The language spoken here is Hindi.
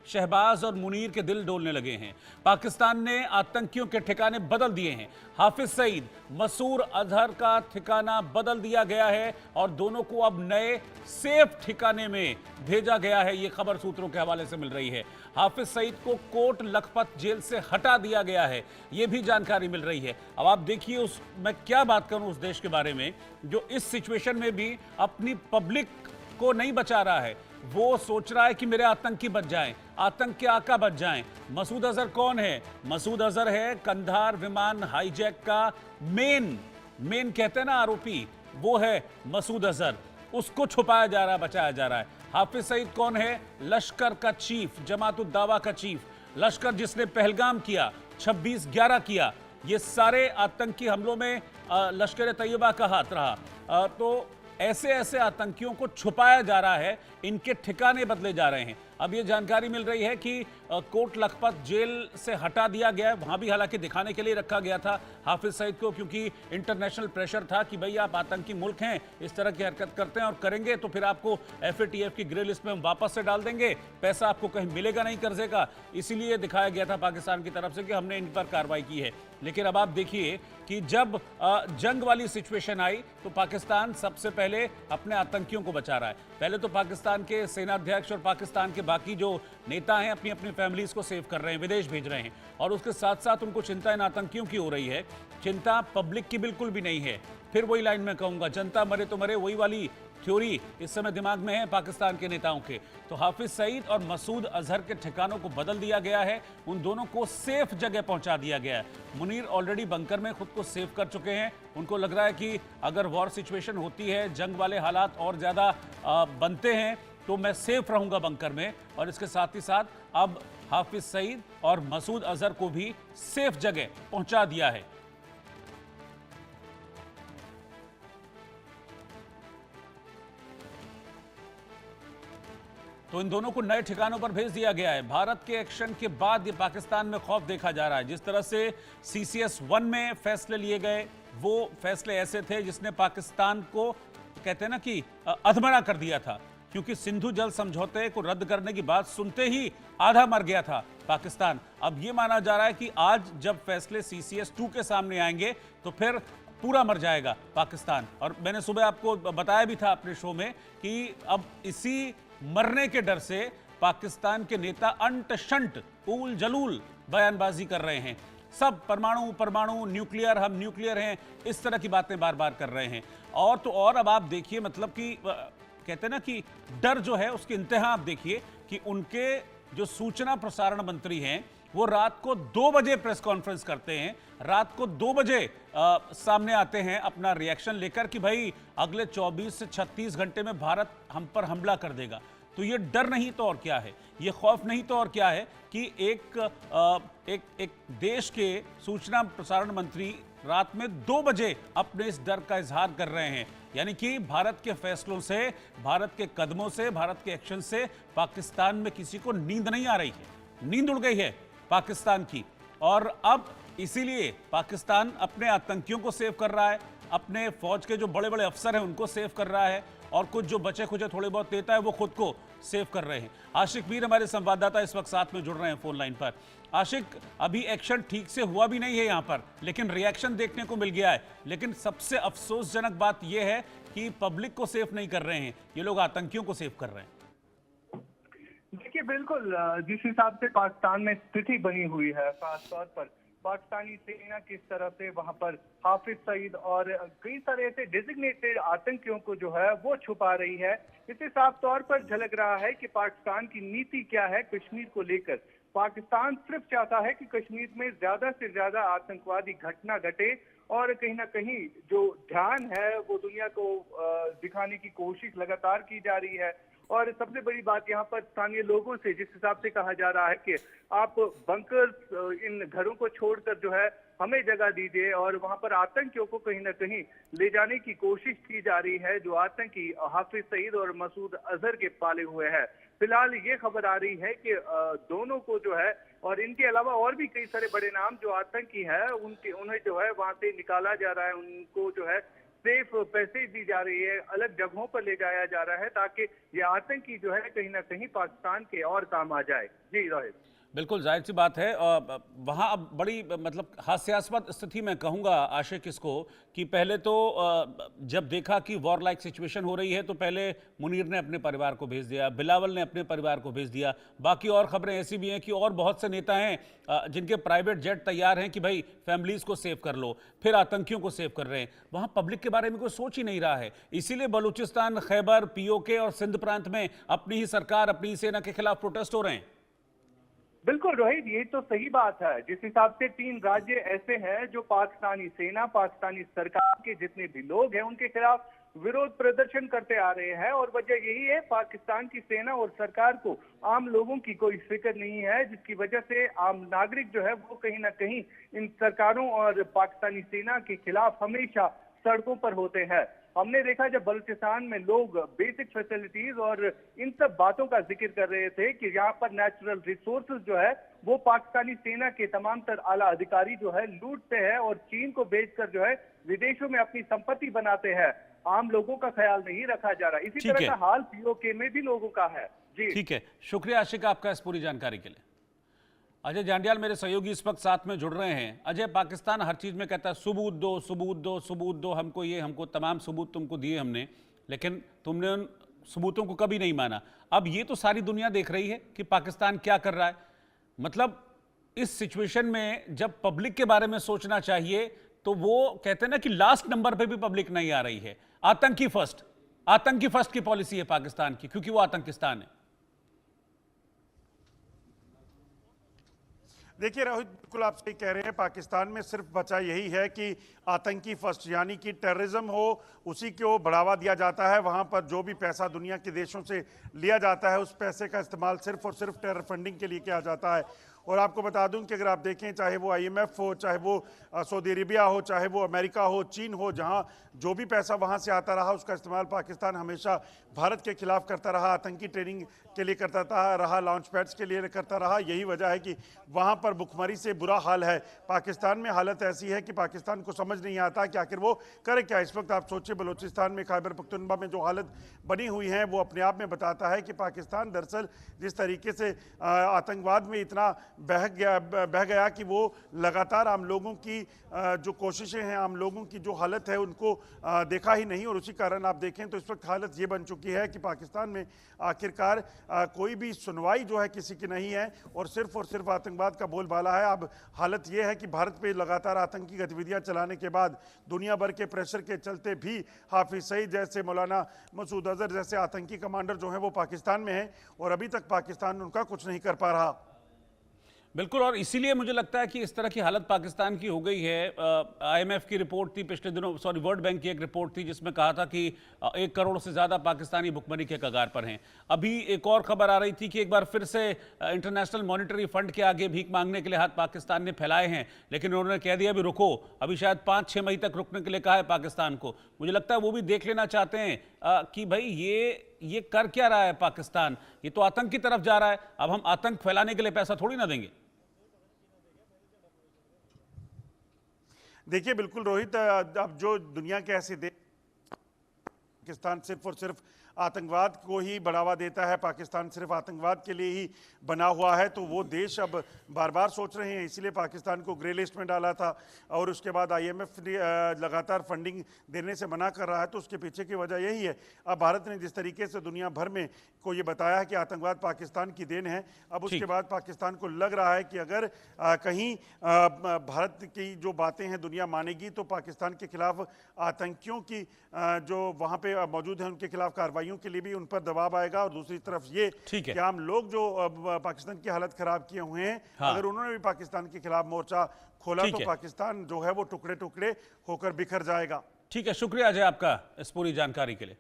शहबाज और मुनीर के दिल डोलने लगे हैं। पाकिस्तान ने आतंकियों के ठिकाने बदल दिए हैं। हाफिज सईद, मसूद अजहर का ठिकाना बदल दिया गया है और दोनों को अब नए सेफ ठिकाने में भेजा गया है। यह खबर सूत्रों के हवाले से मिल रही है। हाफिज सईद को कोट लखपत जेल से हटा दिया गया है, यह भी जानकारी मिल रही है। अब आप देखिए, मैं क्या बात करूं उस देश के बारे में जो इस सिचुएशन में भी अपनी पब्लिक को नहीं बचा रहा है। वो सोच रहा है कि मेरे आतंकी बच जाएं, आतंक के आका बच जाएं। मसूद अजहर कौन है? मसूद अजहर है कंधार विमान हाईजैक का मेन कहते हैं ना आरोपी, वो है मसूद अजहर। उसको छुपाया जा रहा है, बचाया जा रहा है। हाफिज सईद कौन है? लश्कर का चीफ, जमात-उद-दावा का चीफ, लश्कर जिसने पहलगाम किया, 26/11 किया। ये सारे आतंकी हमलों में लश्कर तैयबा का हाथ रहा। तो ऐसे ऐसे आतंकियों को छुपाया जा रहा है, इनके ठिकाने बदले जा रहे हैं। अब ये जानकारी मिल रही है कि कोट लखपत जेल से हटा दिया गया है। वहां भी हालांकि दिखाने के लिए रखा गया था हाफिज सईद को, क्योंकि इंटरनेशनल प्रेशर था कि भाई आप आतंकी मुल्क हैं, इस तरह की हरकत करते हैं और करेंगे तो फिर आपको FATF की ग्रे लिस्ट में हम वापस से डाल देंगे, पैसा आपको कहीं मिलेगा नहीं कर्जे का। इसीलिए दिखाया गया था पाकिस्तान की तरफ से कि हमने इन पर कार्रवाई की है। लेकिन अब आप देखिए कि जब जंग वाली सिचुएशन आई तो पाकिस्तान सबसे पहले अपने आतंकियों को बचा रहा है। पहले तो पाकिस्तान के सेनाध्यक्ष और पाकिस्तान के बाकी जो नेता हैं अपनी अपनी फैमिलीज को सेव कर रहे हैं, विदेश भेज रहे हैं, और उसके साथ साथ उनको चिंता इन आतंकियों की हो रही है। चिंता पब्लिक की बिल्कुल भी नहीं है। फिर वही लाइन में कहूंगा, जनता मरे तो मरे, वही वाली थ्योरी इस समय दिमाग में है पाकिस्तान के नेताओं के। तो हाफिज सईद और मसूद अजहर के ठिकानों को बदल दिया गया है, उन दोनों को सेफ जगह पहुंचा दिया गया है। मुनीर ऑलरेडी बंकर में खुद को सेव कर चुके हैं। उनको लग रहा है कि अगर वॉर सिचुएशन होती है, जंग वाले हालात और ज़्यादा बनते हैं तो मैं सेफ रहूंगा बंकर में। और इसके साथ ही साथ अब हाफिज सईद और मसूद अजहर को भी सेफ जगह पहुंचा दिया है। तो इन दोनों को नए ठिकानों पर भेज दिया गया है। भारत के एक्शन के बाद ये पाकिस्तान में खौफ देखा जा रहा है। जिस तरह से CCS-1 में फैसले लिए गए, वो फैसले ऐसे थे जिसने पाकिस्तान को कहते हैं ना कि अधमरा कर दिया था, क्योंकि सिंधु जल समझौते को रद्द करने की बात सुनते ही आधा मर गया था पाकिस्तान। अब ये माना जा रहा है कि आज जब फैसले CCS-2 के सामने आएंगे तो फिर पूरा मर जाएगा पाकिस्तान। और मैंने सुबह आपको बताया भी था अपने शो में कि अब इसी मरने के डर से पाकिस्तान के नेता अंट शंट ऊल जलूल बयानबाजी कर रहे हैं। सब परमाणु न्यूक्लियर, हम न्यूक्लियर हैं, इस तरह की बातें बार बार कर रहे हैं। और तो और अब आप देखिए, मतलब कि कहते हैं ना कि डर जो है उसकी इंतहा आप देखिए कि उनके जो सूचना प्रसारण मंत्री हैं वो रात को 2 बजे प्रेस कॉन्फ्रेंस करते हैं, रात को 2 बजे सामने आते हैं अपना रिएक्शन लेकर कि भाई अगले 24 से 36 घंटे में भारत हम पर हमला कर देगा। तो ये डर नहीं तो और क्या है, ये खौफ नहीं तो और क्या है कि एक देश के सूचना प्रसारण मंत्री रात में 2 बजे अपने इस डर का इजहार कर रहे हैं। यानी कि भारत के फैसलों से, भारत के कदमों से, भारत के एक्शन से पाकिस्तान में किसी को नींद नहीं आ रही है, नींद उड़ गई है पाकिस्तान की। और अब इसीलिए पाकिस्तान अपने आतंकियों को सेव कर रहा है, अपने फौज के जो बड़े बड़े अफसर हैं उनको सेव कर रहा है, और कुछ जो बचे खुचे थोड़े बहुत नेता है वो खुद को सेव कर रहे हैं। आशिक मीर हमारे संवाददाता इस वक्त साथ में जुड़ रहे हैं फोन लाइन पर। आशिक, अभी एक्शन ठीक से हुआ भी नहीं है यहाँ पर, लेकिन रिएक्शन देखने को मिल गया है। लेकिन सबसे अफसोसजनक बात यह है कि पब्लिक को सेव नहीं कर रहे हैं, ये लोग आतंकियों को सेव कर रहे हैं। देखिए, बिल्कुल जिस हिसाब से पाकिस्तान में स्थिति बनी हुई है, खासतौर पर पाकिस्तानी सेना किस तरह से वहां पर हाफिज सईद और कई सारे ऐसे डेजिग्नेटेड आतंकियों को जो है वो छुपा रही है, इससे साफ तौर पर झलक रहा है कि पाकिस्तान की नीति क्या है कश्मीर को लेकर। पाकिस्तान सिर्फ चाहता है कि कश्मीर में ज्यादा से ज्यादा आतंकवादी घटना घटे और कहीं ना कहीं जो ध्यान है वो दुनिया को दिखाने की कोशिश लगातार की जा रही है। और सबसे बड़ी बात यहाँ पर स्थानीय लोगों से जिस हिसाब से कहा जा रहा है कि आप बंकर्स, इन घरों को छोड़कर जो है हमें जगह दीजिए, और वहां पर आतंकियों को कहीं ना कहीं ले जाने की कोशिश की जा रही है जो आतंकी हाफिज सईद और मसूद अजहर के पाले हुए हैं। फिलहाल ये खबर आ रही है कि दोनों को जो है, और इनके अलावा और भी कई सारे बड़े नाम जो आतंकी है उन्हें जो है वहां से निकाला जा रहा है, उनको जो है सेफ पैसेज दी जा रही है, अलग जगहों पर ले जाया जा रहा है ताकि ये आतंकी जो है कहीं ना कहीं पाकिस्तान के और काम आ जाए। जी रोहित। बिल्कुल जाहिर सी बात है। वहाँ अब बड़ी मतलब हास्यास्पद स्थिति मैं कहूँगा आशिक इसको, कि पहले तो जब देखा कि वॉर लाइक सिचुएशन हो रही है तो पहले मुनीर ने अपने परिवार को भेज दिया, बिलावल ने अपने परिवार को भेज दिया। बाकी और खबरें ऐसी भी हैं कि और बहुत से नेता हैं जिनके प्राइवेट जेट तैयार हैं कि भाई फैमिलीज को सेव कर लो, फिर आतंकियों को सेव कर रहे हैं। वहाँ पब्लिक के बारे में कोई सोच ही नहीं रहा है। इसीलिए बलूचिस्तान, खैबर, पीओके और सिंध प्रांत में अपनी ही सरकार, अपनी ही सेना के खिलाफ प्रोटेस्ट हो रहे हैं। बिल्कुल रोहित, ये तो सही बात है। जिस हिसाब से 3 राज्य ऐसे हैं जो पाकिस्तानी सेना, पाकिस्तानी सरकार के जितने भी लोग हैं उनके खिलाफ विरोध प्रदर्शन करते आ रहे हैं, और वजह यही है पाकिस्तान की सेना और सरकार को आम लोगों की कोई फिक्र नहीं है, जिसकी वजह से आम नागरिक जो है वो कहीं ना कहीं इन सरकारों और पाकिस्तानी सेना के खिलाफ हमेशा सड़कों पर होते हैं। हमने देखा जब बलूचिस्तान में लोग बेसिक फैसिलिटीज और इन सब बातों का जिक्र कर रहे थे कि यहाँ पर नेचुरल रिसोर्सेज जो है वो पाकिस्तानी सेना के तमाम तर आला अधिकारी जो है लूटते हैं और चीन को बेचकर जो है विदेशों में अपनी संपत्ति बनाते हैं, आम लोगों का ख्याल नहीं रखा जा रहा। इसी तरह का हाल पीओके में भी लोगों का है। जी ठीक है, शुक्रिया आशिक आपका इस पूरी जानकारी के लिए। अजय जांडियाल मेरे सहयोगी इस वक्त साथ में जुड़ रहे हैं। अजय, पाकिस्तान हर चीज में कहता है सबूत दो, सबूत दो, सबूत दो, हमको ये, हमको तमाम सबूत तुमको दिए हमने, लेकिन तुमने उन सबूतों को कभी नहीं माना। अब ये तो सारी दुनिया देख रही है कि पाकिस्तान क्या कर रहा है। मतलब इस सिचुएशन में जब पब्लिक के बारे में सोचना चाहिए तो वो कहते हैं ना कि लास्ट नंबर पे भी पब्लिक नहीं आ रही है। आतंकी फर्स्ट की पॉलिसी है पाकिस्तान की, क्योंकि वो आतंकिस्तान है। देखिए रोहित, बिल्कुल आप सही कह रहे हैं। पाकिस्तान में सिर्फ बचा यही है कि आतंकी फर्स्ट, यानी कि टेररिज्म हो उसी को बढ़ावा दिया जाता है। वहां पर जो भी पैसा दुनिया के देशों से लिया जाता है उस पैसे का इस्तेमाल सिर्फ और सिर्फ टेरर फंडिंग के लिए किया जाता है। और आपको बता दूं कि अगर आप देखें, चाहे वो IMF हो, चाहे वो सऊदी अरेबिया हो, चाहे वो अमेरिका हो, चीन हो, जहां जो भी पैसा वहां से आता रहा उसका इस्तेमाल पाकिस्तान हमेशा भारत के खिलाफ करता रहा, आतंकी ट्रेनिंग के लिए करता रहा, लॉन्च पैड्स के लिए करता रहा। यही वजह है कि वहां पर भुखमरी से बुरा हाल है। पाकिस्तान में हालत ऐसी है कि पाकिस्तान को समझ नहीं आता कि आखिर वो करे क्या। इस वक्त आप सोचिए, बलूचिस्तान में, खैबर पख्तूनख्वा में जो हालत बनी हुई है वो अपने आप में बताता है कि पाकिस्तान दरअसल जिस तरीके से आतंकवाद में इतना बह गया कि वो लगातार आम लोगों की जो कोशिशें हैं, आम लोगों की जो हालत है उनको देखा ही नहीं। और उसी कारण आप देखें तो इस वक्त हालत ये बन चुकी है कि पाकिस्तान में आखिरकार कोई भी सुनवाई जो है किसी की नहीं है और सिर्फ आतंकवाद का बोलबाला है। अब हालत ये है कि भारत पे लगातार आतंकी गतिविधियां चलाने के बाद दुनिया भर के प्रेशर के चलते भी हाफिज सईद जैसे, मौलाना मसूद अजहर जैसे आतंकी कमांडर जो हैं वो पाकिस्तान में हैं और अभी तक पाकिस्तान उनका कुछ नहीं कर पा रहा। बिल्कुल, और इसीलिए मुझे लगता है कि इस तरह की हालत पाकिस्तान की हो गई है। IMF की रिपोर्ट थी पिछले दिनों, वर्ल्ड बैंक की एक रिपोर्ट थी जिसमें कहा था कि 1 करोड़ से ज़्यादा पाकिस्तानी भुखमरी के कगार पर हैं। अभी एक और खबर आ रही थी कि एक बार फिर से इंटरनेशनल मॉनिटरी फंड के आगे भीख मांगने के लिए हाथ पाकिस्तान ने फैलाए हैं, लेकिन उन्होंने कह दिया अभी रुको। अभी शायद 5-6 मई तक रुकने के लिए कहा है पाकिस्तान को। मुझे लगता है वो भी देख लेना चाहते हैं कि भाई ये कर क्या रहा है पाकिस्तान। ये तो आतंक की तरफ जा रहा है। अब हम आतंक फैलाने के लिए पैसा थोड़ी ना देंगे। देखिए बिल्कुल रोहित, अब जो दुनिया के ऐसे देश, पाकिस्तान सिर्फ और सिर्फ आतंकवाद को ही बढ़ावा देता है, पाकिस्तान सिर्फ आतंकवाद के लिए ही बना हुआ है, तो वो देश अब बार बार सोच रहे हैं। इसलिए पाकिस्तान को ग्रे लिस्ट में डाला था और उसके बाद IMF लगातार फंडिंग देने से मना कर रहा है। तो उसके पीछे की वजह यही है। अब भारत ने जिस तरीके से दुनिया भर में को ये बताया है कि आतंकवाद पाकिस्तान की देन है, अब उसके बाद पाकिस्तान को लग रहा है कि अगर कहीं भारत की जो बातें हैं दुनिया मानेगी तो पाकिस्तान के खिलाफ आतंकियों की जो वहाँ पे मौजूद हैं उनके खिलाफ कार्रवाइयों के लिए भी उन पर दबाव आएगा। और दूसरी तरफ ये कि आम लोग जो पाकिस्तान की हालत खराब किए हुए हैं, अगर उन्होंने भी पाकिस्तान के खिलाफ मोर्चा खोला तो पाकिस्तान जो है वो टुकड़े टुकड़े होकर बिखर जाएगा। ठीक है, शुक्रिया अजय आपका इस पूरी जानकारी के लिए।